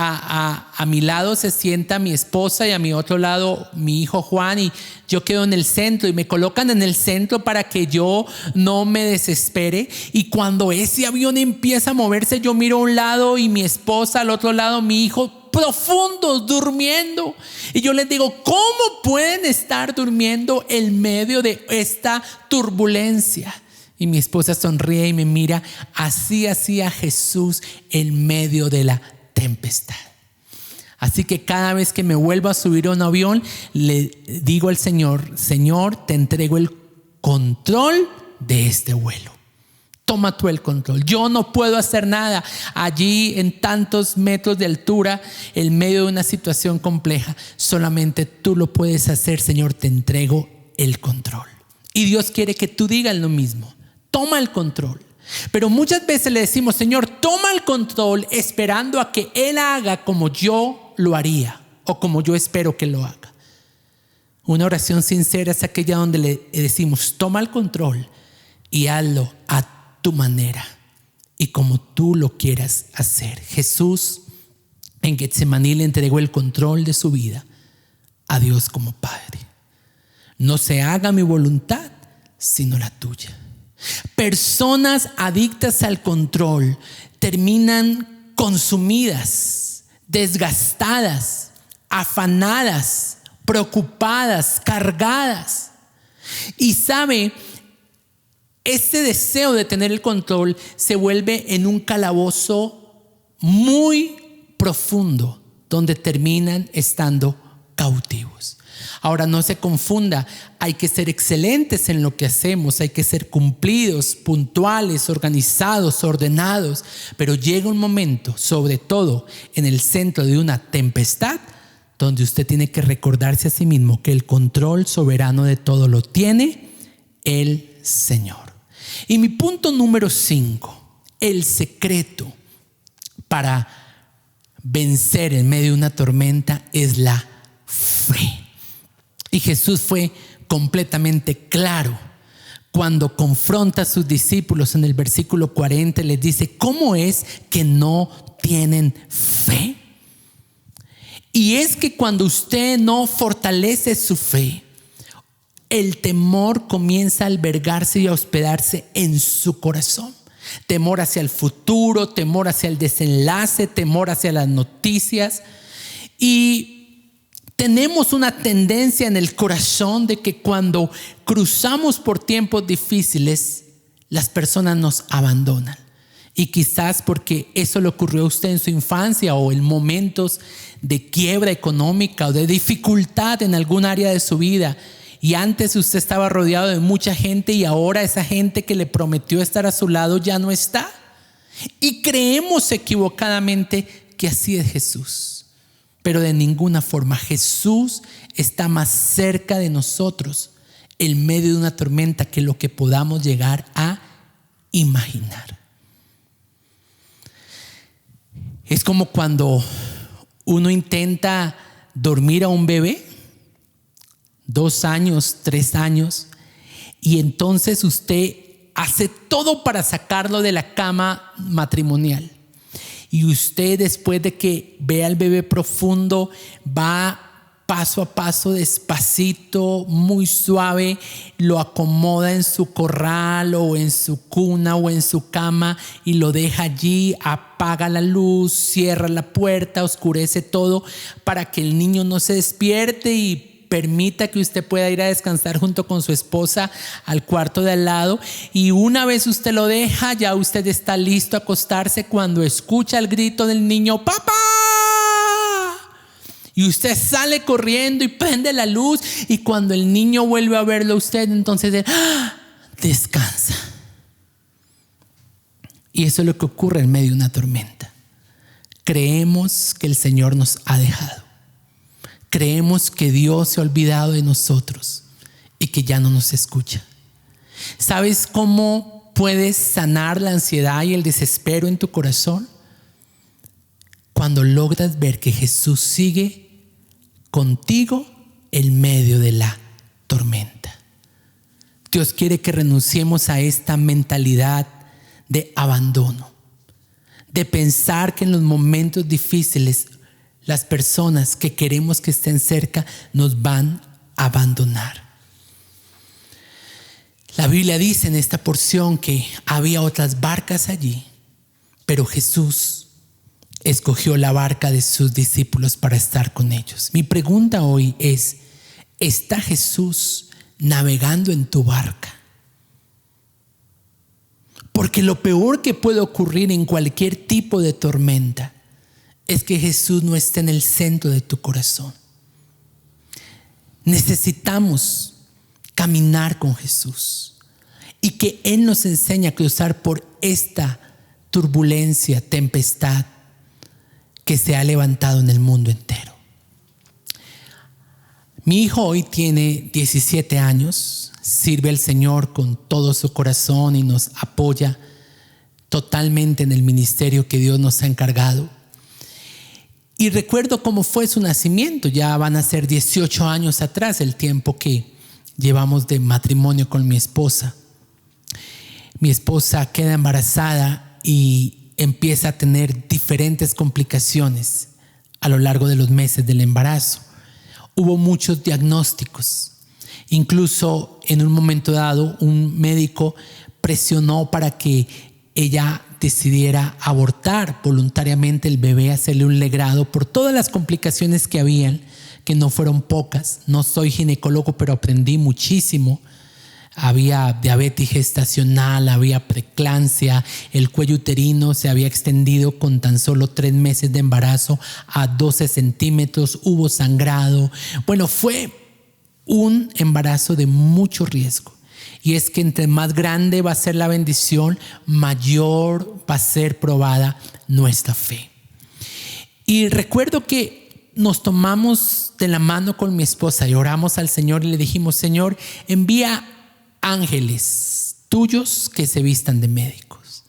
A mi lado se sienta mi esposa y a mi otro lado mi hijo Juan, y yo quedo en el centro y me colocan en el centro para que yo no me desespere. Y cuando ese avión empieza a moverse, yo miro a un lado y mi esposa al otro lado, mi hijo, profundos, durmiendo. Y yo les digo: ¿cómo pueden estar durmiendo en medio de esta turbulencia? Y mi esposa sonríe y me mira. Así hacía Jesús en medio de la tempestad. Así que cada vez que me vuelvo a subir a un avión, le digo al Señor: Señor, te entrego el control de este vuelo. Toma tú el control. Yo no puedo hacer nada allí en tantos metros de altura, en medio de una situación compleja. Solamente tú lo puedes hacer, Señor. Te entrego el control. Y Dios quiere que tú digas lo mismo. Toma el control. Pero muchas veces le decimos: Señor, toma el control, esperando a que Él haga como yo lo haría o como yo espero que lo haga. Una oración sincera es aquella donde le decimos: toma el control y hazlo a tu manera y como tú lo quieras hacer. Jesús en Getsemaní le entregó el control de su vida a Dios como Padre. No se haga mi voluntad, sino la tuya. Personas adictas al control terminan consumidas, desgastadas, afanadas, preocupadas, cargadas. Y sabe, ese deseo de tener el control se vuelve en un calabozo muy profundo, donde terminan estando cautivos. Ahora, no se confunda, hay que ser excelentes en lo que hacemos, hay que ser cumplidos, puntuales, organizados, ordenados, pero llega un momento, sobre todo en el centro de una tempestad, donde usted tiene que recordarse a sí mismo que el control soberano de todo lo tiene el Señor. Y mi punto número 5, el secreto para vencer en medio de una tormenta es la fe. Y Jesús fue completamente claro cuando confronta a sus discípulos en el versículo 40. Les dice: ¿cómo es que no tienen fe? Y es que cuando usted no fortalece su fe, el temor comienza a albergarse y a hospedarse en su corazón. Temor hacia el futuro, temor hacia el desenlace, temor hacia las noticias. Y tenemos una tendencia en el corazón de que cuando cruzamos por tiempos difíciles, las personas nos abandonan. Y quizás porque eso le ocurrió a usted en su infancia o en momentos de quiebra económica o de dificultad en algún área de su vida. Y antes usted estaba rodeado de mucha gente y ahora esa gente que le prometió estar a su lado ya no está. Y creemos equivocadamente que así es Jesús. Pero de ninguna forma. Jesús está más cerca de nosotros en medio de una tormenta que lo que podamos llegar a imaginar. Es como cuando uno intenta dormir a un bebé, 2 años, 3 años, y entonces usted hace todo para sacarlo de la cama matrimonial. Y usted, después de que ve al bebé profundo, va paso a paso, despacito, muy suave, lo acomoda en su corral o en su cuna o en su cama y lo deja allí, apaga la luz, cierra la puerta, oscurece todo para que el niño no se despierte y permita que usted pueda ir a descansar junto con su esposa al cuarto de al lado. Y una vez usted lo deja, ya usted está listo a acostarse cuando escucha el grito del niño: ¡Papá! Y usted sale corriendo y prende la luz, y cuando el niño vuelve a verlo a usted, entonces él descansa. Y eso es lo que ocurre en medio de una tormenta. Creemos que el Señor nos ha dejado. Creemos que Dios se ha olvidado de nosotros y que ya no nos escucha. ¿Sabes cómo puedes sanar la ansiedad y el desespero en tu corazón? Cuando logras ver que Jesús sigue contigo en medio de la tormenta. Dios quiere que renunciemos a esta mentalidad de abandono, de pensar que en los momentos difíciles las personas que queremos que estén cerca nos van a abandonar. La Biblia dice en esta porción que había otras barcas allí, pero Jesús escogió la barca de sus discípulos para estar con ellos. Mi pregunta hoy es: ¿está Jesús navegando en tu barca? Porque lo peor que puede ocurrir en cualquier tipo de tormenta es que Jesús no esté en el centro de tu corazón. Necesitamos caminar con Jesús y que Él nos enseñe a cruzar por esta turbulencia, tempestad que se ha levantado en el mundo entero. Mi hijo hoy tiene 17 años, sirve al Señor con todo su corazón y nos apoya totalmente en el ministerio que Dios nos ha encargado. Y recuerdo cómo fue su nacimiento. Ya van a ser 18 años atrás el tiempo que llevamos de matrimonio con mi esposa. Mi esposa queda embarazada y empieza a tener diferentes complicaciones a lo largo de los meses del embarazo. Hubo muchos diagnósticos. Incluso en un momento dado un médico presionó para que ella decidiera abortar voluntariamente el bebé, hacerle un legrado por todas las complicaciones que habían, que no fueron pocas. No soy ginecólogo, pero aprendí muchísimo. Había diabetes gestacional, había preeclampsia, el cuello uterino se había extendido con tan solo 3 meses de embarazo a 12 centímetros, hubo sangrado. Bueno, fue un embarazo de mucho riesgo. Y es que entre más grande va a ser la bendición, mayor va a ser probada nuestra fe. Y recuerdo que nos tomamos de la mano con mi esposa y oramos al Señor y le dijimos: Señor, envía ángeles tuyos que se vistan de médicos.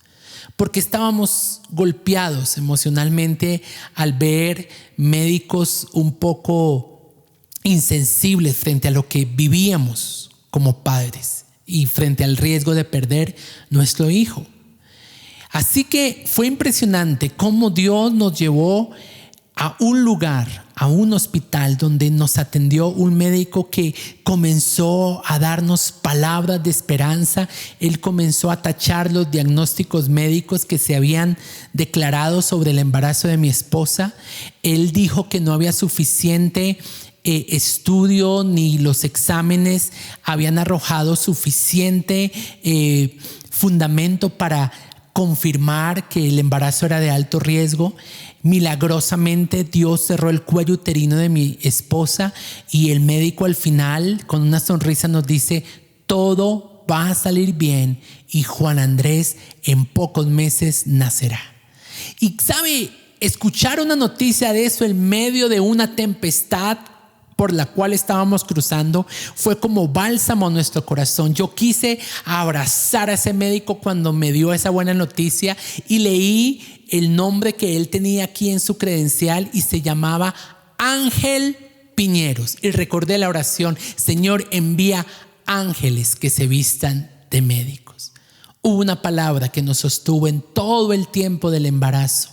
Porque estábamos golpeados emocionalmente al ver médicos un poco insensibles frente a lo que vivíamos como padres y frente al riesgo de perder nuestro hijo. Así que fue impresionante cómo Dios nos llevó a un lugar, a un hospital donde nos atendió un médico que comenzó a darnos palabras de esperanza. Él comenzó a tachar los diagnósticos médicos que se habían declarado sobre el embarazo de mi esposa. Él dijo que no había suficiente estudio ni los exámenes habían arrojado suficiente fundamento para confirmar que el embarazo era de alto riesgo. Milagrosamente Dios cerró el cuello uterino de mi esposa y el médico al final con una sonrisa nos dice: todo va a salir bien y Juan Andrés en pocos meses nacerá. Y sabe, escuchar una noticia de eso en medio de una tempestad por la cual estábamos cruzando fue como bálsamo a nuestro corazón. Yo quise abrazar a ese médico cuando me dio esa buena noticia y leí el nombre que él tenía aquí en su credencial y se llamaba Ángel Piñeros. Y recordé la oración: Señor, envía ángeles que se vistan de médicos. Hubo una palabra que nos sostuvo en todo el tiempo del embarazo,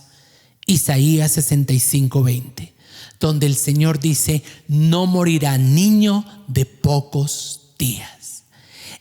Isaías 65:20. Donde el Señor dice: no morirá niño de pocos días.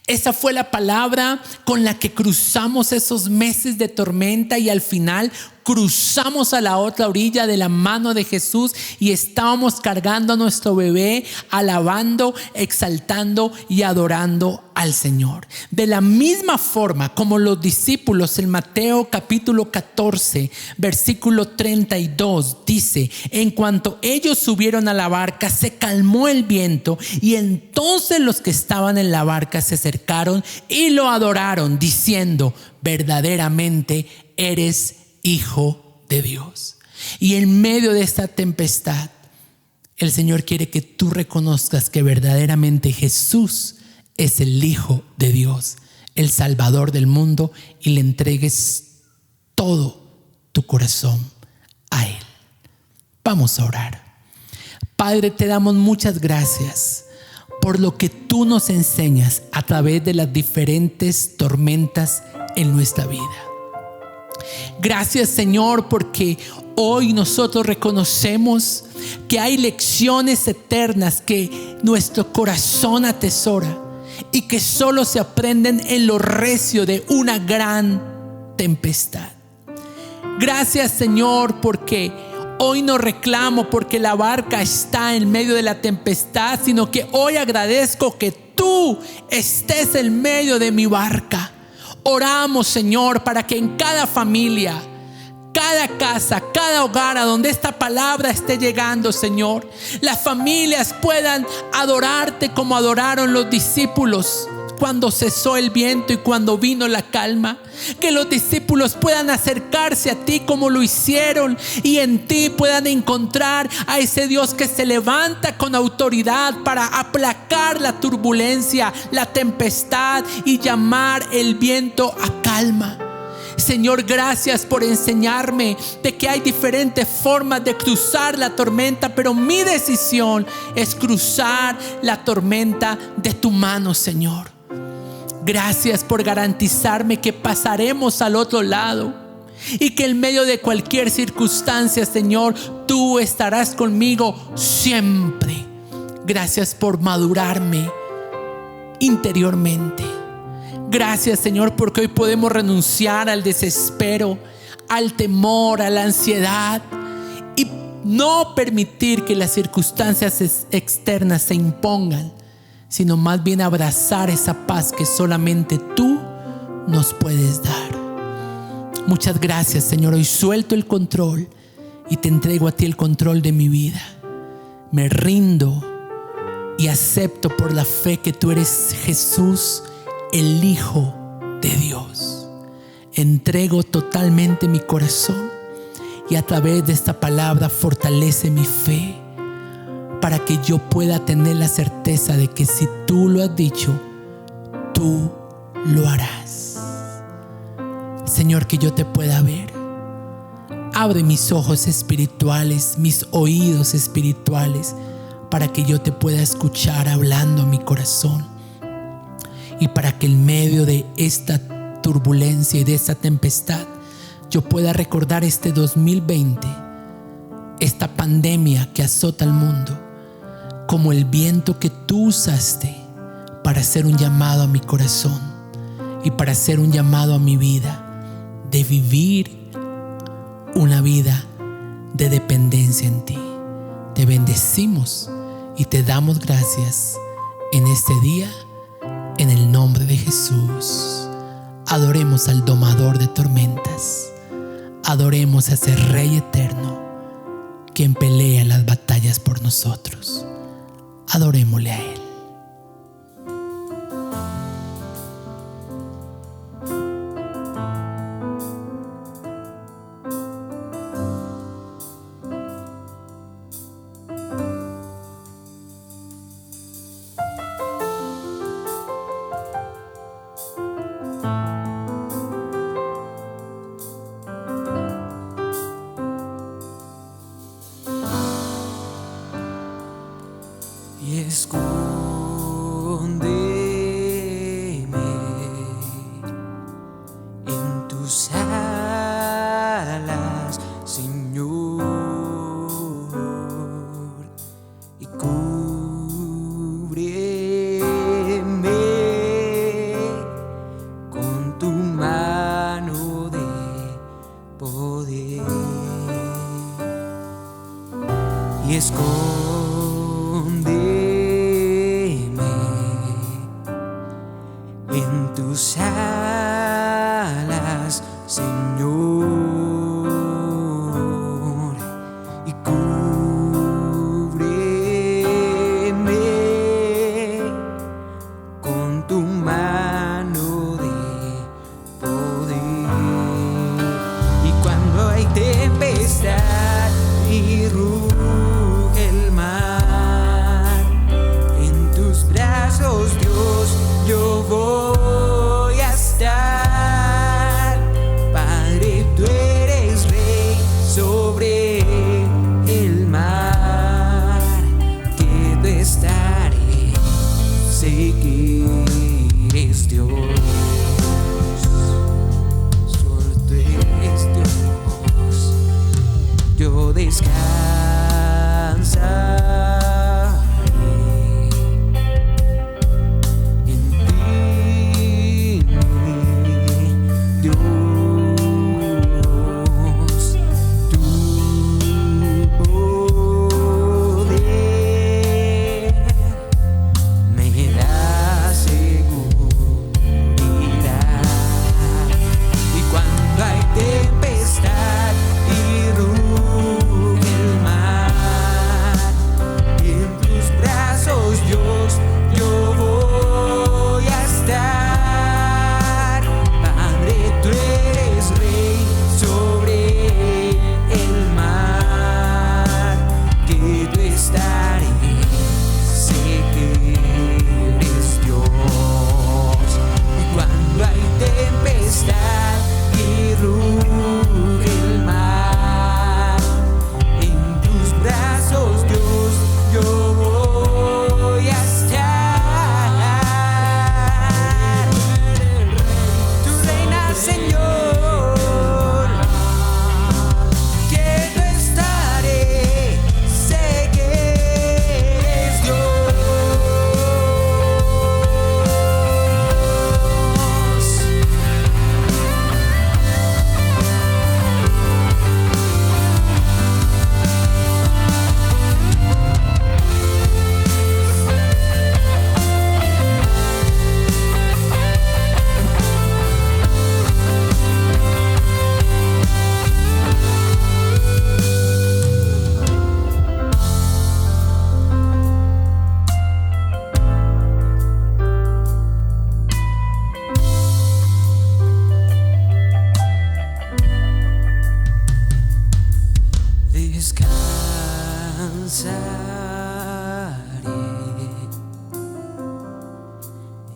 Esa fue la palabra con la que cruzamos esos meses de tormenta y al final cruzamos a la otra orilla de la mano de Jesús y estábamos cargando a nuestro bebé, alabando, exaltando y adorando al Señor. De la misma forma como los discípulos en Mateo capítulo 14 versículo 32 dice: en cuanto ellos subieron a la barca se calmó el viento y entonces los que estaban en la barca se acercaron y lo adoraron diciendo: verdaderamente eres Hijo de Dios. Y en medio de esta tempestad el Señor quiere que tú reconozcas que verdaderamente Jesús es el Hijo de Dios, el Salvador del mundo, y le entregues todo tu corazón a Él. Vamos a orar. Padre, te damos muchas gracias por lo que tú nos enseñas a través de las diferentes tormentas en nuestra vida. Gracias, Señor, porque hoy nosotros reconocemos que hay lecciones eternas que nuestro corazón atesora y que solo se aprenden en lo recio de una gran tempestad. Gracias, Señor, porque hoy no reclamo porque la barca está en medio de la tempestad, sino que hoy agradezco que tú estés en medio de mi barca. Oramos, Señor, para que en cada familia, cada casa, cada hogar a donde esta palabra esté llegando, Señor, las familias puedan adorarte como adoraron los discípulos cuando cesó el viento y cuando vino la calma. Que los discípulos puedan acercarse a ti como lo hicieron y en ti puedan encontrar a ese Dios que se levanta con autoridad para aplacar la turbulencia, la tempestad y llamar el viento a calma. Señor, gracias por enseñarme de que hay diferentes formas de cruzar la tormenta, pero mi decisión es cruzar la tormenta de tu mano, Señor. Gracias por garantizarme que pasaremos al otro lado y que en medio de cualquier circunstancia, Señor, tú estarás conmigo siempre. Gracias por madurarme interiormente. Gracias, Señor, porque hoy podemos renunciar al desespero, al temor, a la ansiedad y no permitir que las circunstancias externas se impongan, sino más bien abrazar esa paz que solamente tú nos puedes dar. Muchas gracias, Señor. Hoy suelto el control y te entrego a ti el control de mi vida. Me rindo y acepto por la fe que tú eres Jesús, el Hijo de Dios. Entrego totalmente mi corazón y a través de esta palabra fortalece mi fe, para que yo pueda tener la certeza de que si tú lo has dicho, tú lo harás. Señor, que yo te pueda ver. Abre mis ojos espirituales, mis oídos espirituales, para que yo te pueda escuchar hablando a mi corazón. Y para que en medio de esta turbulencia y de esta tempestad, yo pueda recordar este 2020 esta pandemia que azota al mundo como el viento que tú usaste para hacer un llamado a mi corazón y para hacer un llamado a mi vida de vivir una vida de dependencia en ti. Te bendecimos y te damos gracias en este día, en el nombre de Jesús. Adoremos al domador de tormentas. Adoremos a ese Rey eterno, quien pelea las batallas por nosotros. Adorémosle a Él. Y escóndeme en tus alas, Señor, y cúbreme con tu mano de poder. Y escóndeme en tus alas, Señor, y cúbreme con tu mano de poder. Y cuando hay tempestad y ruge el mar, en tus brazos, Dios, yo voy a estar. Padre, tú eres Rey sobre el mar, quedo estaré, sé que eres Dios, solo tú eres Dios. Yo descansaré en ti, Dios. Tu poder me da seguridad. Y cuando hay tempestad y ruge el mar, en tus brazos, Dios, yo voy a estar. Padre, tú eres Rey sobre el mar, que yo estaré, sé que eres Dios. Y cuando hay tempestad y ruge el mar, en tus brazos, Dios, yo voy a estar. Tú reinas, Señor, que yo estaré, sé que eres Dios. Descansaré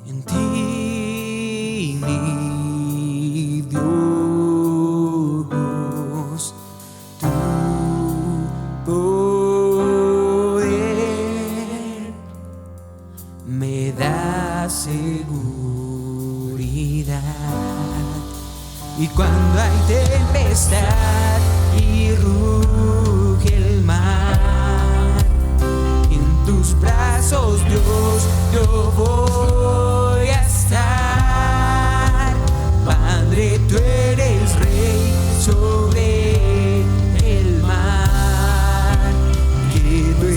en ti, mi Dios. Tu poder me da seguridad. Y cuando hay tempestad y ruge el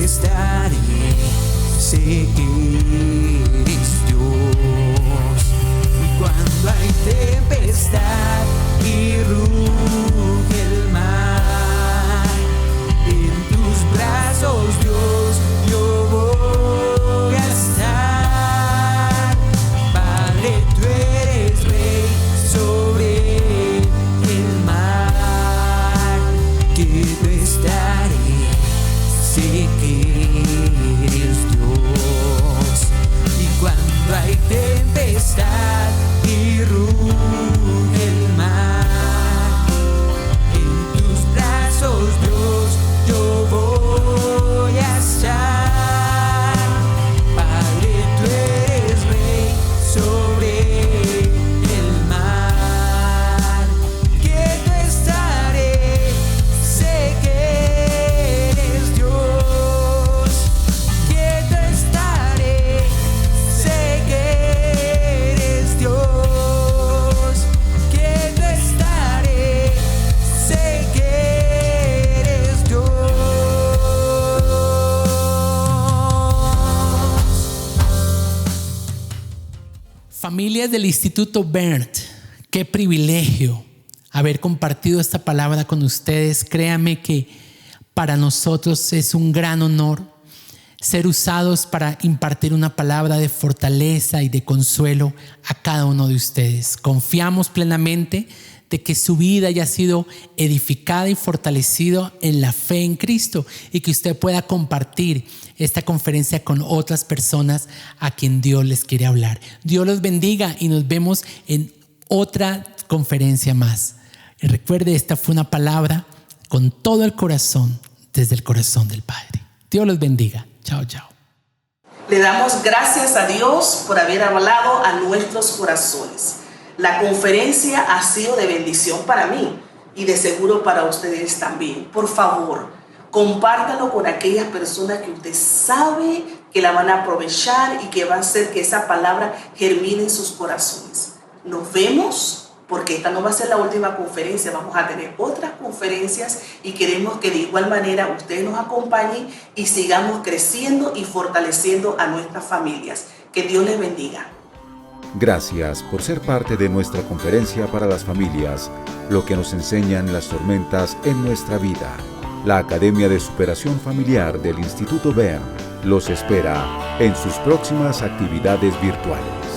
estaré, sé que eres Dios. Cuando hay tempestad y ruge el mar, en tus brazos, Dios, yo voy a estar. Padre, tú eres Rey sobre el mar, quieto estaré, sé que eres Dios. Y cuando hay tempestad y ruge el mar, en tus brazos, Dios, yo voy a estar. Padre, tú eres Rey sobre el mar, quieto estaré, sé que eres Dios. Quieto estaré, sé que eres Dios. Quieto estaré, sé que eres Dios. Familias del Instituto Bert, qué privilegio haber compartido esta palabra con ustedes. Créanme que para nosotros es un gran honor ser usados para impartir una palabra de fortaleza y de consuelo a cada uno de ustedes. Confiamos plenamente de que su vida haya sido edificada y fortalecida en la fe en Cristo y que usted pueda compartir esta conferencia con otras personas a quien Dios les quiere hablar. Dios los bendiga y nos vemos en otra conferencia más. Y recuerde, esta fue una palabra con todo el corazón, desde el corazón del Padre. Dios los bendiga. Chao, chao. Le damos gracias a Dios por haber hablado a nuestros corazones. La conferencia ha sido de bendición para mí y de seguro para ustedes también. Por favor, compártalo con aquellas personas que usted sabe que la van a aprovechar y que va a hacer que esa palabra germine en sus corazones. Nos vemos, porque esta no va a ser la última conferencia, vamos a tener otras conferencias y queremos que de igual manera ustedes nos acompañen y sigamos creciendo y fortaleciendo a nuestras familias. Que Dios les bendiga. Gracias por ser parte de nuestra conferencia para las familias, lo que nos enseñan las tormentas en nuestra vida. La Academia de Superación Familiar del Instituto Bern los espera en sus próximas actividades virtuales.